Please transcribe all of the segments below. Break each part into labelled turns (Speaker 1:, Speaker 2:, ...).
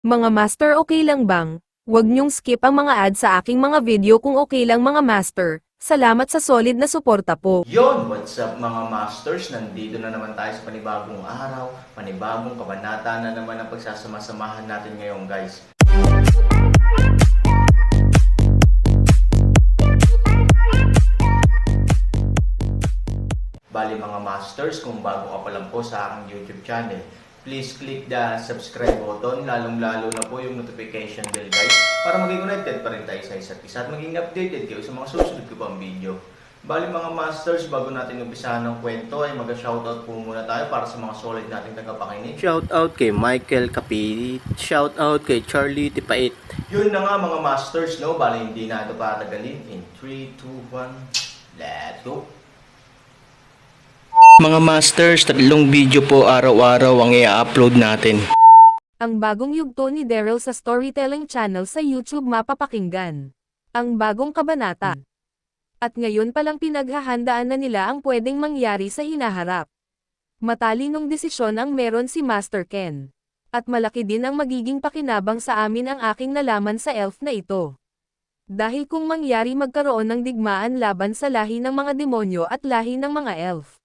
Speaker 1: Mga master, okay lang bang? Huwag niyong skip ang mga ads sa aking mga video kung okay lang mga master. Salamat sa solid na suporta po.
Speaker 2: Yon, what's up mga masters? Nandito na naman tayo sa panibagong araw, panibagong kabanata na naman ang pagsasama-samahan natin ngayon guys. Bali mga masters, kung bago ka pa lang po sa aking YouTube channel, please click the subscribe button, lalong-lalo na po yung notification bell guys, para maging connected pa rin tayo sa isa't isa at maging updated kayo sa mga susunod ko pang video. Bali mga masters, bago natin umpisahan ng kwento ay mag-shoutout po muna tayo para sa mga solid nating tagapakinig.
Speaker 3: Shoutout kay Michael Capit, shoutout kay Charlie Tipait.
Speaker 2: Yun na nga mga masters, no? Bali hindi na ito patagalin. In 3, 2, 1, let's go!
Speaker 3: Mga masters, 3 video po araw-araw ang i-upload natin.
Speaker 1: Ang bagong yugto ni Daryl sa Storytelling Channel sa YouTube mapapakinggan. Ang bagong kabanata. At ngayon palang pinaghahandaan na nila ang pwedeng mangyari sa hinaharap. Matalinong desisyon ang meron si Master Ken. At malaki din ang magiging pakinabang sa amin ang aking nalaman sa elf na ito. Dahil kung mangyari magkaroon ng digmaan laban sa lahi ng mga demonyo at lahi ng mga elf.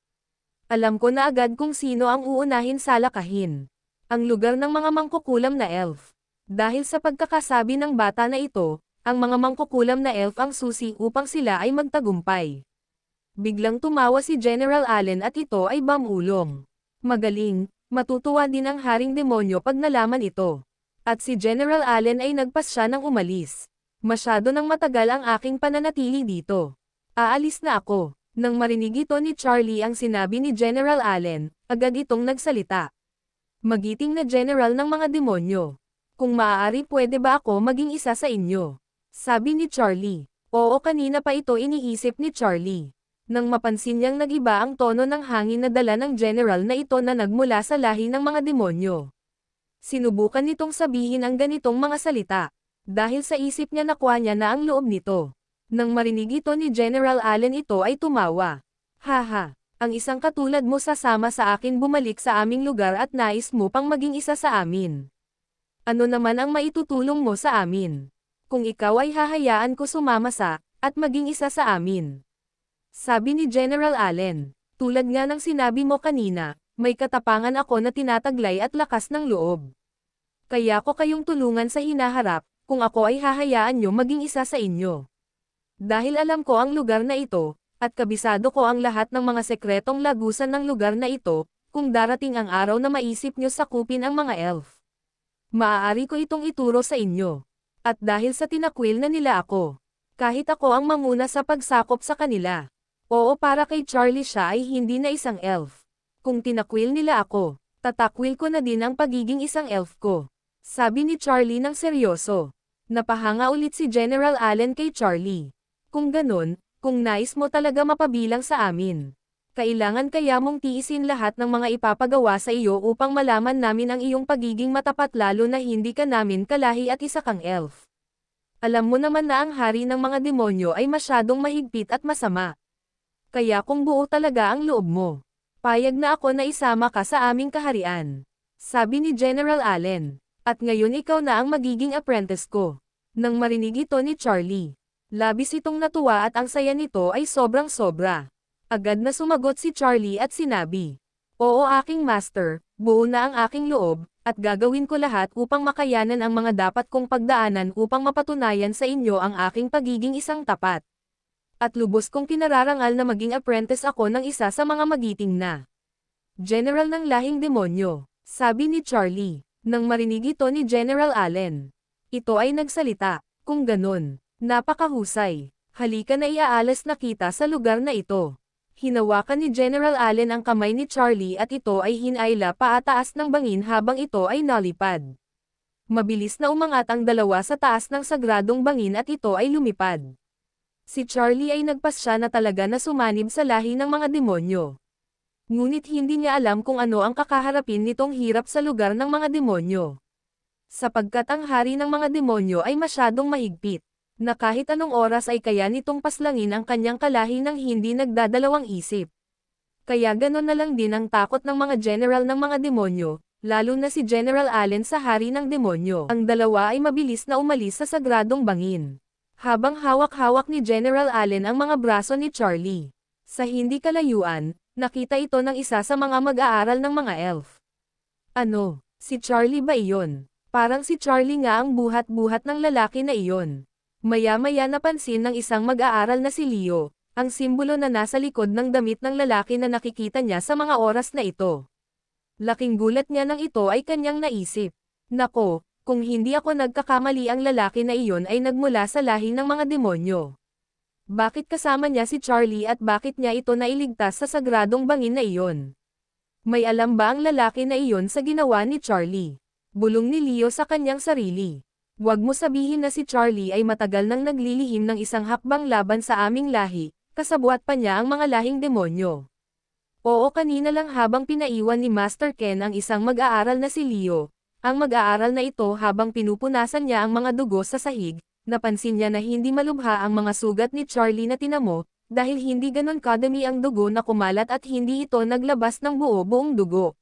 Speaker 1: Alam ko na agad kung sino ang uunahin salakahin. Ang lugar ng mga mangkukulam na elf. Dahil sa pagkakasabi ng bata na ito, ang mga mangkukulam na elf ang susi upang sila ay magtagumpay. Biglang tumawa si General Allen at ito ay bamulong. Magaling, matutuwa din ang haring demonyo pag nalaman ito. At si General Allen ay nagpasya ng umalis. Masyado nang matagal ang aking pananatili dito. Aalis na ako. Nang marinig ito ni Charlie ang sinabi ni General Allen, agad itong nagsalita. Magiting na general ng mga demonyo. Kung maaari pwede ba ako maging isa sa inyo? Sabi ni Charlie. Oo, kanina pa ito iniisip ni Charlie. Nang mapansin niyang nagiba ang tono ng hangin na dala ng general na ito na nagmula sa lahi ng mga demonyo. Sinubukan nitong sabihin ang ganitong mga salita. Dahil sa isip niya nakuha niya na ang loob nito. Nang marinig ito ni General Allen ito ay tumawa. Haha, ang isang katulad mo sasama sa akin bumalik sa aming lugar at nais mo pang maging isa sa amin. Ano naman ang maitutulong mo sa amin? Kung ikaw ay hahayaan ko sumama sa, at maging isa sa amin. Sabi ni General Allen, tulad nga ng sinabi mo kanina, may katapangan ako na tinataglay at lakas ng loob. Kaya ko kayong tulungan sa hinaharap, kung ako ay hahayaan nyo maging isa sa inyo. Dahil alam ko ang lugar na ito, at kabisado ko ang lahat ng mga sekretong lagusan ng lugar na ito, kung darating ang araw na maisip nyo sakupin ang mga elf. Maaari ko itong ituro sa inyo. At dahil sa tinakwil na nila ako, kahit ako ang manguna sa pagsakop sa kanila. Oo, para kay Charlie siya ay hindi na isang elf. Kung tinakwil nila ako, tatakwil ko na din ang pagiging isang elf ko. Sabi ni Charlie ng seryoso. Napahanga ulit si General Allen kay Charlie. Kung ganun, kung nais mo talaga mapabilang sa amin, kailangan kaya mong tiisin lahat ng mga ipapagawa sa iyo upang malaman namin ang iyong pagiging matapat lalo na hindi ka namin kalahi at isa kang elf. Alam mo naman na ang hari ng mga demonyo ay masyadong mahigpit at masama. Kaya kung buo talaga ang loob mo, payag na ako na isama ka sa aming kaharian. Sabi ni General Allen, at ngayon ikaw na ang magiging apprentice ko. Nang marinig ito ni Charlie, labis itong natuwa at ang saya nito ay sobrang-sobra. Agad na sumagot si Charlie at sinabi, oo aking master, buo na ang aking loob, at gagawin ko lahat upang makayanan ang mga dapat kong pagdaanan upang mapatunayan sa inyo ang aking pagiging isang tapat. At lubos kong kinararangal na maging apprentice ako ng isa sa mga magiting na general ng lahing demonyo, sabi ni Charlie. Nang marinig ito ni General Allen, ito ay nagsalita, kung ganun. Napakahusay. Halika na iaalas na kita sa lugar na ito. Hinawakan ni General Allen ang kamay ni Charlie at ito ay hinayla paataas ng bangin habang ito ay nalipad. Mabilis na umangat ang dalawa sa taas ng sagradong bangin at ito ay lumipad. Si Charlie ay nagpasya na talaga na sumanib sa lahi ng mga demonyo. Ngunit hindi niya alam kung ano ang kakaharapin nitong hirap sa lugar ng mga demonyo. Sapagkat ang hari ng mga demonyo ay masyadong mahigpit. Na kahit anong oras ay kaya nitong paslangin ang kanyang kalahi nang hindi nagdadalawang isip. Kaya ganon na lang din ang takot ng mga general ng mga demonyo, lalo na si General Allen sa hari ng demonyo. Ang dalawa ay mabilis na umalis sa sagradong bangin. Habang hawak-hawak ni General Allen ang mga braso ni Charlie. Sa hindi kalayuan, nakita ito ng isa sa mga mag-aaral ng mga elf. Ano, si Charlie ba iyon? Parang si Charlie nga ang buhat-buhat ng lalaki na iyon. Maya-maya napansin ng isang mag-aaral na si Leo, ang simbolo na nasa likod ng damit ng lalaki na nakikita niya sa mga oras na ito. Laking gulat niya nang ito ay kanyang naisip. Nako, kung hindi ako nagkakamali ang lalaki na iyon ay nagmula sa lahi ng mga demonyo. Bakit kasama niya si Charlie at bakit niya ito nailigtas sa sagradong bangin na iyon? May alam ba ang lalaki na iyon sa ginawa ni Charlie? Bulong ni Leo sa kanyang sarili. Huwag mo sabihin na si Charlie ay matagal nang naglilihim ng isang hakbang laban sa aming lahi, kasabwat pa niya ang mga lahing demonyo. Oo, kanina lang habang pinaiwan ni Master Ken ang isang mag-aaral na si Leo, ang mag-aaral na ito habang pinupunasan niya ang mga dugo sa sahig, napansin niya na hindi malubha ang mga sugat ni Charlie na tinamo, dahil hindi ganon kadami ang dugo na kumalat at hindi ito naglabas ng buong dugo.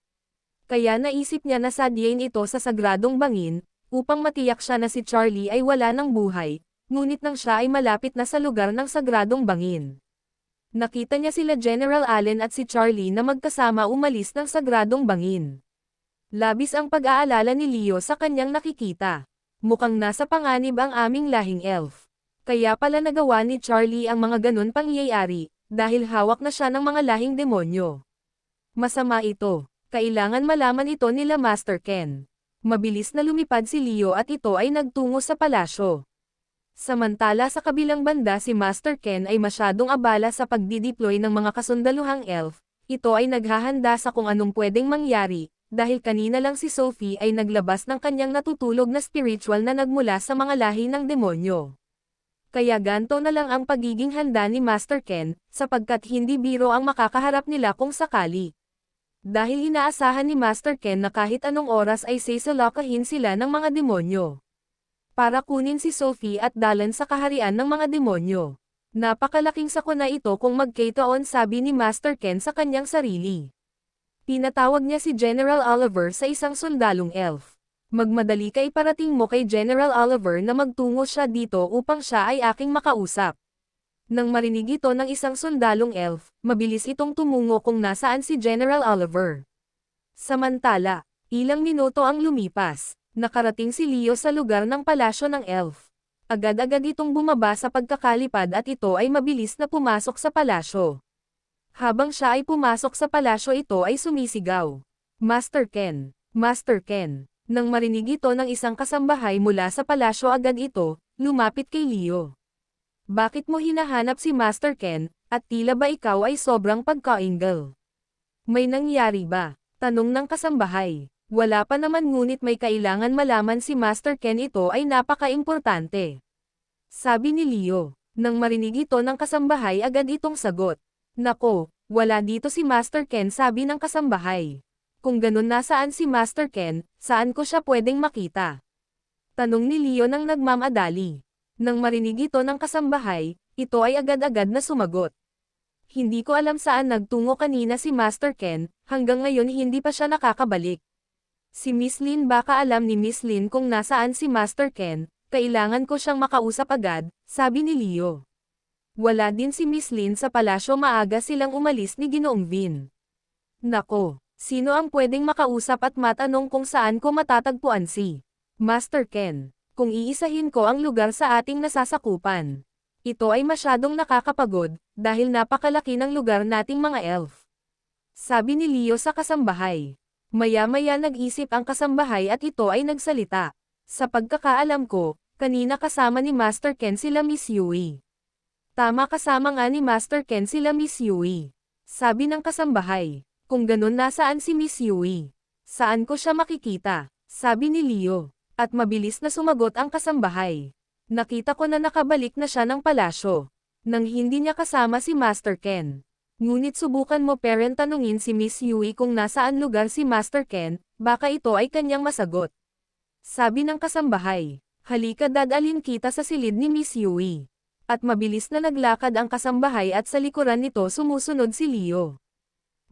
Speaker 1: Kaya naisip niya na sadyain ito sa sagradong bangin, upang matiyak siya na si Charlie ay wala ng buhay, ngunit nang siya ay malapit na sa lugar ng sagradong bangin. Nakita niya sila General Allen at si Charlie na magkasama umalis ng sagradong bangin. Labis ang pag-aalala ni Leo sa kanyang nakikita. Mukhang nasa panganib ang aming lahing elf. Kaya pala nagawa ni Charlie ang mga ganun pangyayari, dahil hawak na siya ng mga lahing demonyo. Masama ito. Kailangan malaman ito nila Master Ken. Mabilis na lumipad si Leo at ito ay nagtungo sa palasyo. Samantala sa kabilang banda si Master Ken ay masyadong abala sa pagdideploy ng mga kasundaluhang elf, ito ay naghahanda sa kung anong pwedeng mangyari, dahil kanina lang si Sophie ay naglabas ng kanyang natutulog na spiritual na nagmula sa mga lahi ng demonyo. Kaya ganto na lang ang pagiging handa ni Master Ken, sapagkat hindi biro ang makakaharap nila kung sakali. Dahil inaasahan ni Master Ken na kahit anong oras ay sisalakahin sila ng mga demonyo. Para kunin si Sophie at dalan sa kaharian ng mga demonyo. Napakalaking sakuna ito kung magkataon, sabi ni Master Ken sa kanyang sarili. Pinatawag niya si General Oliver sa isang sundalong elf. Magmadali ka, iparating mo kay General Oliver na magtungo siya dito upang siya ay aking makausap. Nang marinig ito ng isang sundalong elf, mabilis itong tumungo kung nasaan si General Oliver. Samantala, ilang minuto ang lumipas. Nakarating si Leo sa lugar ng palasyo ng elf. Agad-agad itong bumaba sa pagkakalipad at ito ay mabilis na pumasok sa palasyo. Habang siya ay pumasok sa palasyo, ito ay sumisigaw. Master Ken! Master Ken! Nang marinig ito ng isang kasambahay mula sa palasyo, agad ito lumapit kay Leo. Bakit mo hinahanap si Master Ken, at tila ba ikaw ay sobrang pagkainggal? May nangyari ba? Tanong ng kasambahay. Wala pa naman, ngunit may kailangan malaman si Master Ken, ito ay napaka-importante. Sabi ni Leo. Nang marinig ito ng kasambahay, agad itong sagot. Nako, wala dito si Master Ken, sabi ng kasambahay. Kung ganun, nasaan si Master Ken, saan ko siya pwedeng makita? Tanong ni Leo nang nagmamadali. Nang marinig ito ng kasambahay, ito ay agad-agad na sumagot. Hindi ko alam saan nagtungo kanina si Master Ken, hanggang ngayon hindi pa siya nakakabalik. Si Miss Lin, baka alam ni Miss Lin kung nasaan si Master Ken, kailangan ko siyang makausap agad, sabi ni Leo. Wala din si Miss Lin sa palasyo, maaga silang umalis ni Ginoong Vin. Nako, sino ang pwedeng makausap at matanong kung saan ko matatagpuan si Master Ken? Kung iisahin ko ang lugar sa ating nasasakupan. Ito ay masyadong nakakapagod, dahil napakalaki ng lugar nating mga elf. Sabi ni Leo sa kasambahay. Maya-maya nag-isip ang kasambahay at ito ay nagsalita. Sa pagkakaalam ko, kanina kasama ni Master Ken sila Miss Yui. Tama, kasama nga ni Master Ken sila Miss Yui. Sabi ng kasambahay. Kung ganun, nasaan si Miss Yui? Saan ko siya makikita? Sabi ni Leo. At mabilis na sumagot ang kasambahay. Nakita ko na nakabalik na siya ng palasyo. Nang hindi niya kasama si Master Ken. Ngunit subukan mo, parent, tanungin si Miss Yui kung nasaan lugar si Master Ken, baka ito ay kanyang masagot. Sabi ng kasambahay. Halika, dadalhin kita sa silid ni Miss Yui. At mabilis na naglakad ang kasambahay at sa likuran nito sumusunod si Leo.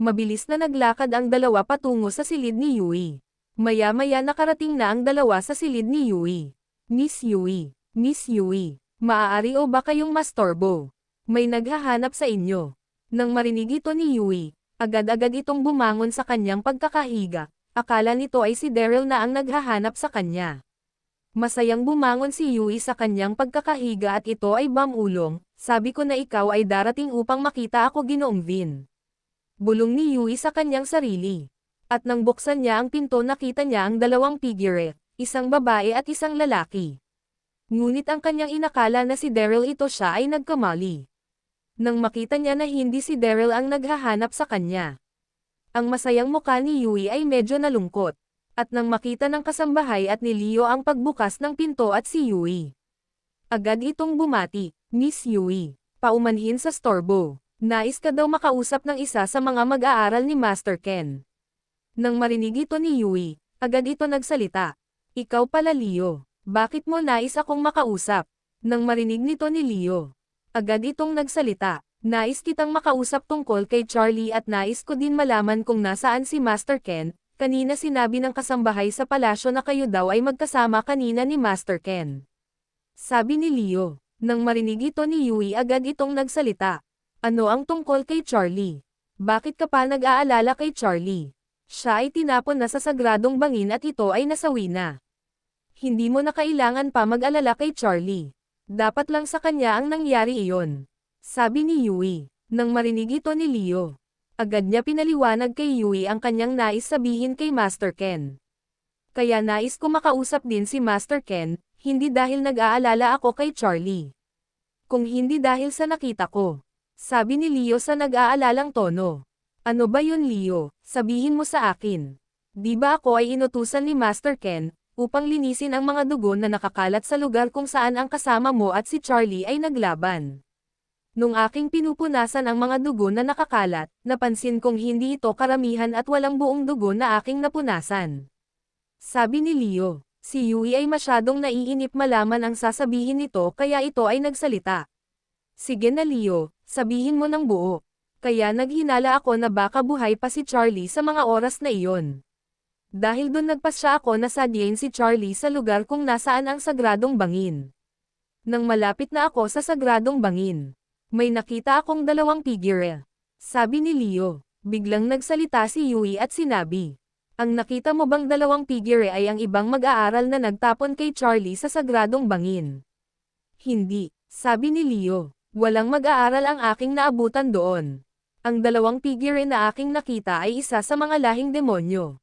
Speaker 1: Mabilis na naglakad ang dalawa patungo sa silid ni Yui. Maya-maya nakarating na ang dalawa sa silid ni Yui. Miss Yui, maaari o ba kayong mastorbo? May naghahanap sa inyo. Nang marinig ito ni Yui, agad-agad itong bumangon sa kanyang pagkakahiga. Akala nito ay si Daryl na ang naghahanap sa kanya. Masayang bumangon si Yui sa kanyang pagkakahiga at ito ay bamulong, sabi ko na ikaw ay darating upang makita ako, Ginoong Vin. Bulong ni Yui sa kanyang sarili. At nang buksan niya ang pinto nakita niya ang dalawang figure, isang babae at isang lalaki. Ngunit ang kanyang inakala na si Daryl ito siya ay nagkamali. Nang makita niya na hindi si Daryl ang naghahanap sa kanya. Ang masayang mukha ni Yui ay medyo nalungkot. At nang makita ng kasambahay at ni Leo ang pagbukas ng pinto at si Yui. Agad itong bumati, Miss Yui, paumanhin sa storbo. Nais ka daw makausap ng isa sa mga mag-aaral ni Master Ken. Nang marinig ito ni Yui, agad ito nagsalita. Ikaw pala Leo, bakit mo nais akong makausap? Nang marinig nito ni Leo, agad itong nagsalita. Nais kitang makausap tungkol kay Charlie at nais ko din malaman kung nasaan si Master Ken. Kanina sinabi ng kasambahay sa palasyo na kayo daw ay magkasama kanina ni Master Ken. Sabi ni Leo. Nang marinig ito ni Yui agad itong nagsalita. Ano ang tungkol kay Charlie? Bakit ka pa nag-aalala kay Charlie? Siya ay tinapon na sa sagradong bangin at ito ay nasawi na. Hindi mo na kailangan pa mag-alala kay Charlie. Dapat lang sa kanya ang nangyari iyon. Sabi ni Yui. Nang marinig ito ni Leo. Agad niya pinaliwanag kay Yui ang kanyang nais sabihin kay Master Ken. Kaya nais ko makausap din si Master Ken, hindi dahil nag-aalala ako kay Charlie. Kung hindi dahil sa nakita ko. Sabi ni Leo sa nag-aalalang tono. Ano ba yun Leo? Sabihin mo sa akin. Di ba ako ay inutusan ni Master Ken, upang linisin ang mga dugo na nakakalat sa lugar kung saan ang kasama mo at si Charlie ay naglaban. Nung aking pinupunasan ang mga dugo na nakakalat, napansin kong hindi ito karamihan at walang buong dugo na aking napunasan. Sabi ni Leo, si Yui ay masyadong naiinip malaman ang sasabihin nito kaya ito ay nagsalita. Sige na Leo, sabihin mo ng buo. Kaya naghinala ako na baka buhay pa si Charlie sa mga oras na iyon. Dahil doon nagpasya ako na sadyain si Charlie sa lugar kung nasaan ang sagradong bangin. Nang malapit na ako sa sagradong bangin, may nakita akong dalawang figure. Sabi ni Leo, biglang nagsalita si Yui at sinabi, ang nakita mo bang dalawang figure ay ang ibang mag-aaral na nagtapon kay Charlie sa sagradong bangin? Hindi, sabi ni Leo, walang mag-aaral ang aking naabutan doon. Ang dalawang figure na aking nakita ay isa sa mga lahing demonyo.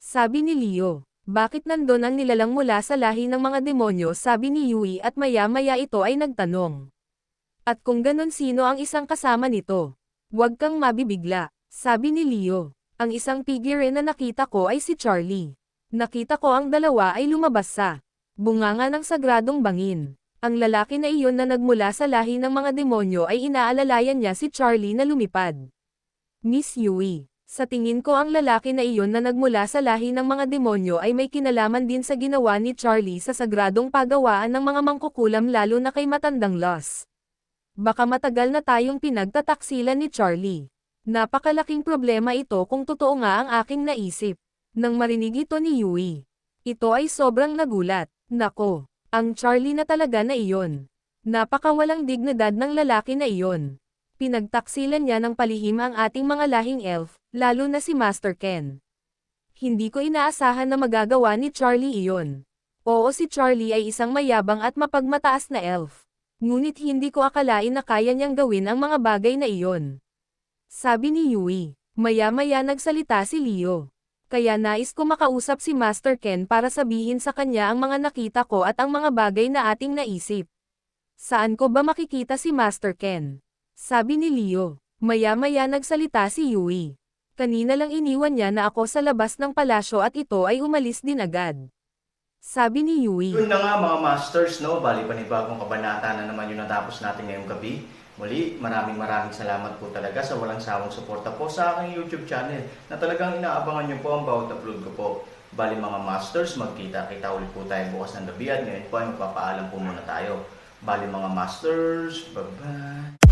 Speaker 1: Sabi ni Leo, bakit nandun ang nilalang mula sa lahi ng mga demonyo? Sabi ni Yui at maya-maya ito ay nagtanong. At kung ganun sino ang isang kasama nito? Huwag kang mabibigla, sabi ni Leo. Ang isang figure na nakita ko ay si Charlie. Nakita ko ang dalawa ay lumabas sa bunganga ng sagradong bangin. Ang lalaki na iyon na nagmula sa lahi ng mga demonyo ay inaalalayan niya si Charlie na lumipad. Miss Yui, sa tingin ko ang lalaki na iyon na nagmula sa lahi ng mga demonyo ay may kinalaman din sa ginawa ni Charlie sa sagradong pagawaan ng mga mangkukulam lalo na kay matandang Loss. Baka matagal na tayong pinagtataksilan ni Charlie. Napakalaking problema ito kung totoo nga ang aking naisip. Nang marinig ito ni Yui, ito ay sobrang nagulat. Nako. Ang Charlie na talaga na iyon. Napakawalang dignidad ng lalaki na iyon. Pinagtaksilan niya ng palihim ang ating mga lahing elf, lalo na si Master Ken. Hindi ko inaasahan na magagawa ni Charlie iyon. Oo, si Charlie ay isang mayabang at mapagmataas na elf. Ngunit hindi ko akalain na kaya niyang gawin ang mga bagay na iyon. Sabi ni Yui, maya-maya nagsalita si Leo. Kaya nais ko makausap si Master Ken para sabihin sa kanya ang mga nakita ko at ang mga bagay na ating naisip. Saan ko ba makikita si Master Ken? Sabi ni Leo. Maya-maya nagsalita si Yui. Kanina lang iniwan niya na ako sa labas ng palasyo at ito ay umalis din agad. Sabi ni Yui.
Speaker 2: Yun na nga mga masters, no? Bali panibagong kabanata na naman yung natapos natin ngayong gabi. Muli, maraming salamat po talaga sa walang sawang suporta po sa aking YouTube channel na talagang inaabangan nyo po ang bawat upload ko po. Bali mga masters, magkita-kita ulit po tayo bukas ng gabi at ngayon po ay magpapaalam po muna tayo. Bali mga masters, bye-bye!